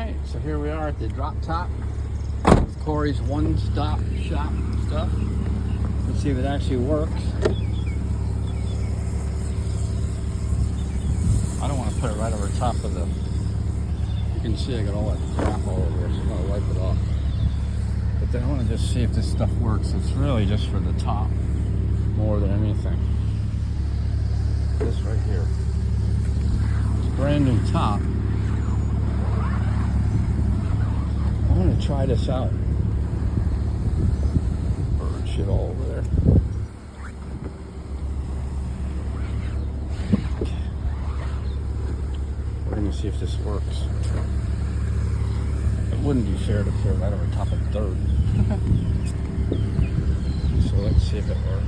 Alright, so here we are at the drop top with Corey's one-stop shop stuff. Let's see if it actually works. I don't want to put it right over top of the... You can see I got all that crap all over here, so I'm going to wipe it off. But then I want to just see if this stuff works. It's really just for the top more than anything. This right here. It's a brand new top. I'm going to try this out. Bird shit all over there. We're going to see if this works. It wouldn't be fair to put it right over top of dirt. So let's see if it works.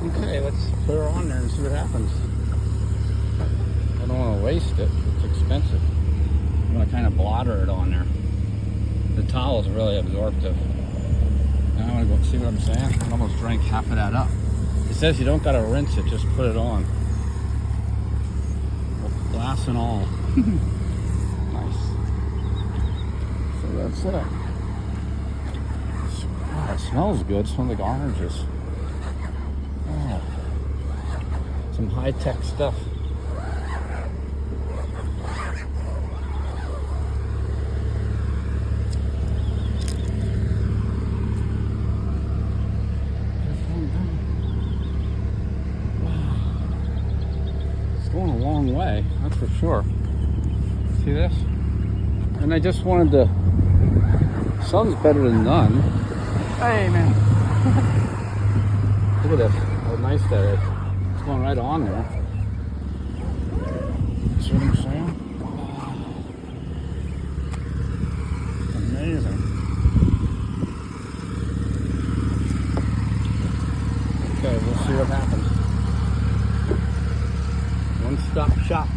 Okay, let's put her on there and see what happens. I don't want to waste it. It's expensive. I'm going to kind of blotter it on there. The towel is really absorptive. Now I want to go see what I'm saying. I almost drank half of that up. It says you don't got to rinse it, just put it on. Glass and all. Nice. So that's it. It smells good. It smells like oranges. Oh, some high-tech stuff. Wow. It's going a long way, that's for sure. See this? And I just wanted to... Sun's better than none. Hey, man. Look at this. How nice that is. It's going right on there. See what I'm saying? Amazing. Okay, we'll see what happens. One-stop shop.